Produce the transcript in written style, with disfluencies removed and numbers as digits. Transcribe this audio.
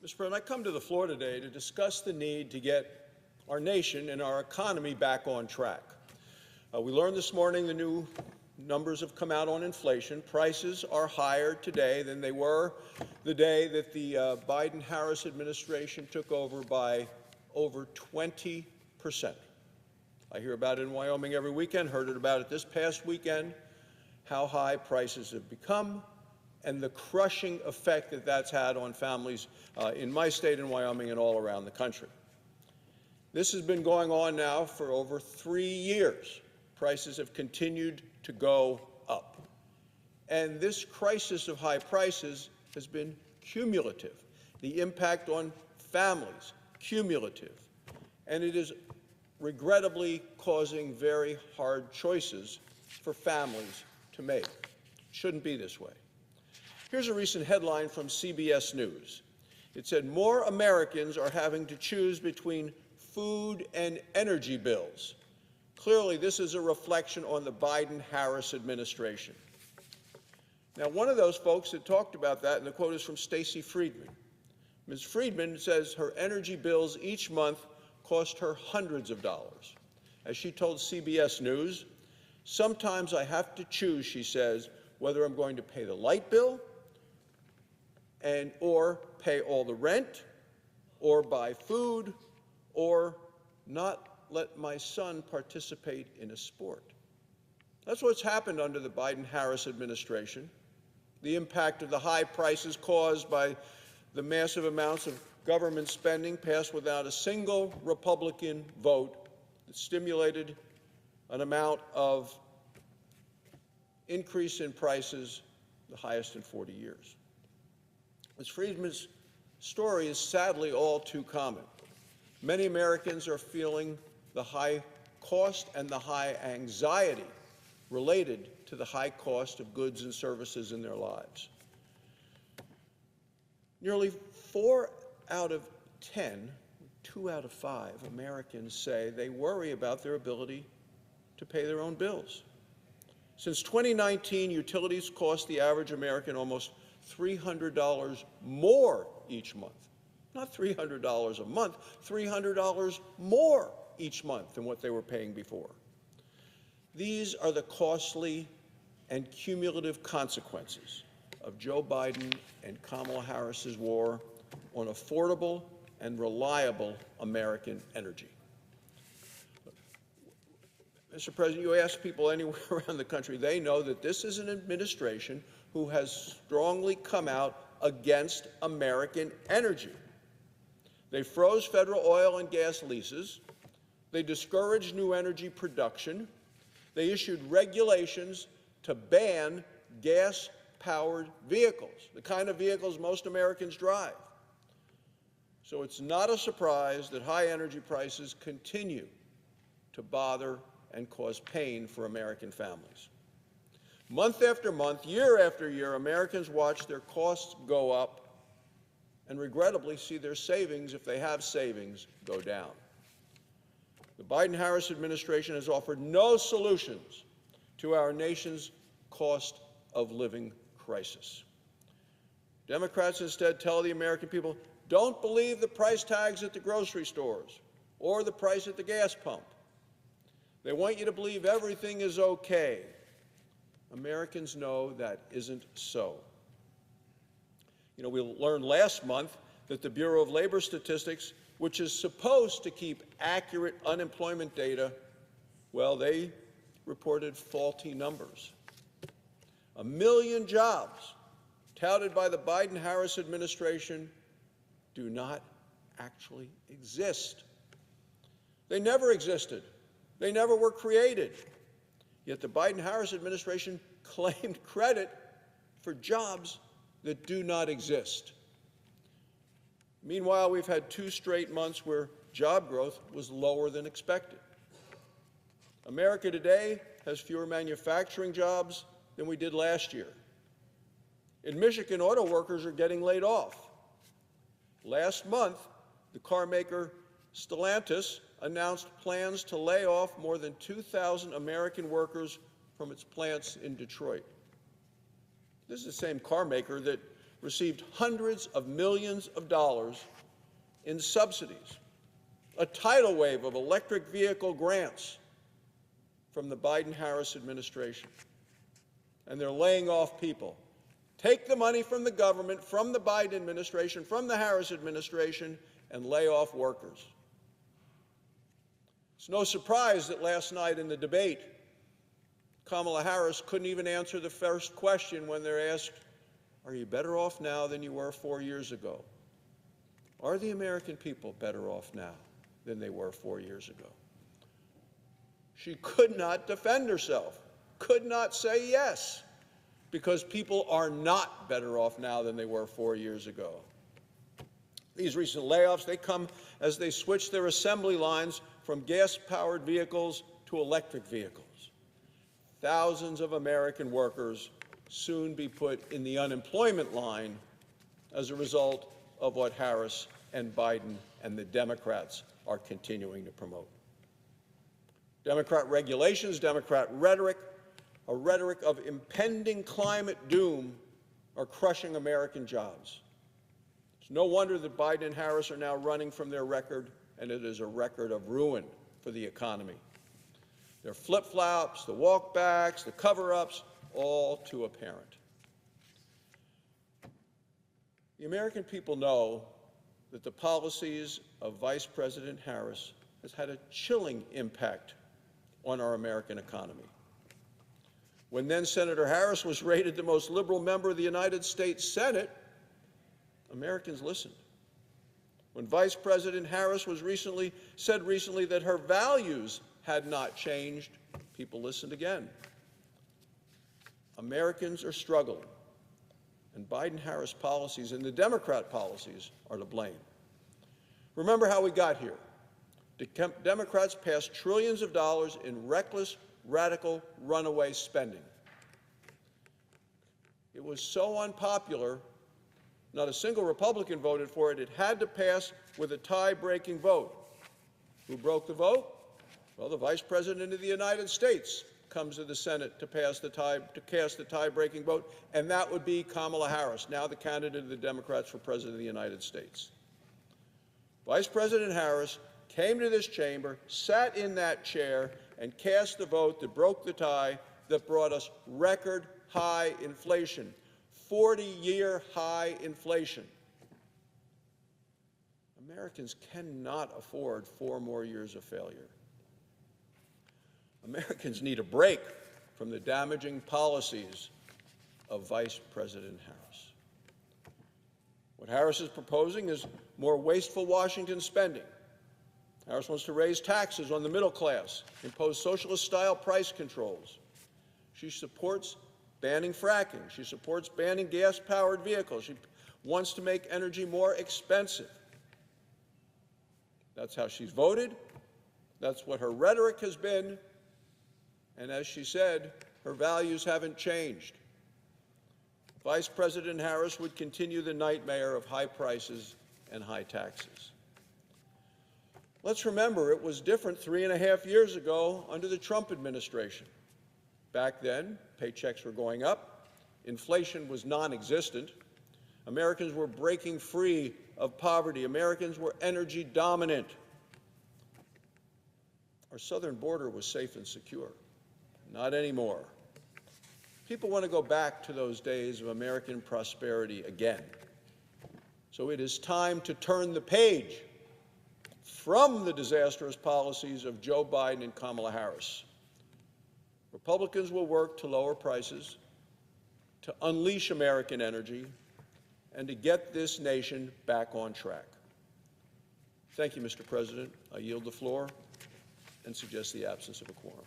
Mr. President, I come to the floor today to discuss the need to get our nation and our economy back on track. We learned this morning the new numbers have come out on inflation. Prices are higher today than they were the day that the Biden-Harris administration took over by over 20%. I hear about it in Wyoming every weekend, heard about it this past weekend, how high prices have become, and the crushing effect that that's had on families in my state in Wyoming and all around the country. This has been going on now for over 3 years. Prices have continued to go up. And this crisis of high prices has been cumulative. The impact on families, cumulative. And it is regrettably causing very hard choices for families to make. It shouldn't be this way. Here's a recent headline from CBS News. It said, more Americans are having to choose between food and energy bills. Clearly, this is a reflection on the Biden-Harris administration. Now, one of those folks that talked about that, and the quote is from Stacey Friedman. Ms. Friedman says her energy bills each month cost her hundreds of dollars. As she told CBS News, sometimes I have to choose, she says, whether I'm going to pay the light bill or pay all the rent, or buy food, or not let my son participate in a sport. That's what's happened under the Biden-Harris administration. The impact of the high prices caused by the massive amounts of government spending passed without a single Republican vote that stimulated an amount of increase in prices, the highest in 40 years. Ms. Friedman's story is sadly all too common. Many Americans are feeling the high cost and the high anxiety related to the high cost of goods and services in their lives. Nearly 4 out of 10, 2 out of 5 Americans say they worry about their ability to pay their own bills. Since 2019, utilities cost the average American almost $300 more each month. Not $300 a month, $300 more each month than what they were paying before. These are the costly and cumulative consequences of Joe Biden and Kamala Harris's war on affordable and reliable American energy. Mr. President, you ask people anywhere around the country, they know that this is an administration who has strongly come out against American energy. They froze federal oil and gas leases. They discouraged new energy production. They issued regulations to ban gas-powered vehicles, the kind of vehicles most Americans drive. So it's not a surprise that high energy prices continue to bother and cause pain for American families. Month after month, year after year, Americans watch their costs go up and regrettably see their savings, if they have savings, go down. The Biden-Harris administration has offered no solutions to our nation's cost of living crisis. Democrats instead tell the American people, don't believe the price tags at the grocery stores or the price at the gas pump. They want you to believe everything is okay. Americans know that isn't so. You know, we learned last month that the Bureau of Labor Statistics, which is supposed to keep accurate unemployment data, well, they reported faulty numbers. 1 million jobs touted by the Biden-Harris administration do not actually exist. They never existed. They never were created. Yet the Biden-Harris administration claimed credit for jobs that do not exist. Meanwhile, we've had 2 straight months where job growth was lower than expected. America today has fewer manufacturing jobs than we did last year. In Michigan, auto workers are getting laid off. Last month, the car maker Stellantis announced plans to lay off more than 2,000 American workers from its plants in Detroit. This is the same car maker that received hundreds of millions of dollars in subsidies, a tidal wave of electric vehicle grants from the Biden-Harris administration. And they're laying off people. Take the money from the government, from the Biden administration, from the Harris administration, and lay off workers. It's no surprise that last night in the debate, Kamala Harris couldn't even answer the first question when they're asked, are you better off now than you were 4 years ago? Are the American people better off now than they were 4 years ago? She could not defend herself, could not say yes, because people are not better off now than they were 4 years ago. These recent layoffs, they come as they switch their assembly lines from gas-powered vehicles to electric vehicles. Thousands of American workers soon be put in the unemployment line as a result of what Harris and Biden and the Democrats are continuing to promote. Democrat regulations, Democrat rhetoric, a rhetoric of impending climate doom are crushing American jobs. It's no wonder that Biden and Harris are now running from their record, and it is a record of ruin for the economy. Their flip-flops, the walkbacks, the cover-ups, all too apparent. The American people know that the policies of Vice President Harris has had a chilling impact on our American economy. When then Senator Harris was rated the most liberal member of the United States Senate, Americans listened. When Vice President Harris was said recently that her values had not changed, people listened again. Americans are struggling, and Biden-Harris policies and the Democrat policies are to blame. Remember how we got here. The Democrats passed trillions of dollars in reckless, radical, runaway spending. It was so unpopular, not a single Republican voted for it. It had to pass with a tie-breaking vote. Who broke the vote? Well, the Vice President of the United States comes to the Senate to cast the tie-breaking vote, and that would be Kamala Harris, now the candidate of the Democrats for President of the United States. Vice President Harris came to this chamber, sat in that chair, and cast the vote that broke the tie that brought us record high inflation, 40-year high inflation. Americans cannot afford 4 more years of failure. Americans need a break from the damaging policies of Vice President Harris. What Harris is proposing is more wasteful Washington spending. Harris wants to raise taxes on the middle class, impose socialist-style price controls. She supports banning fracking. She supports banning gas-powered vehicles. She wants to make energy more expensive. That's how she's voted. That's what her rhetoric has been. And as she said, her values haven't changed. Vice President Harris would continue the nightmare of high prices and high taxes. Let's remember, it was different 3.5 years ago under the Trump administration. Back then, paychecks were going up, inflation was non-existent, Americans were breaking free of poverty, Americans were energy dominant. Our southern border was safe and secure. Not anymore. People want to go back to those days of American prosperity again. So it is time to turn the page from the disastrous policies of Joe Biden and Kamala Harris. Republicans will work to lower prices, to unleash American energy, and to get this nation back on track. Thank you, Mr. President. I yield the floor and suggest the absence of a quorum.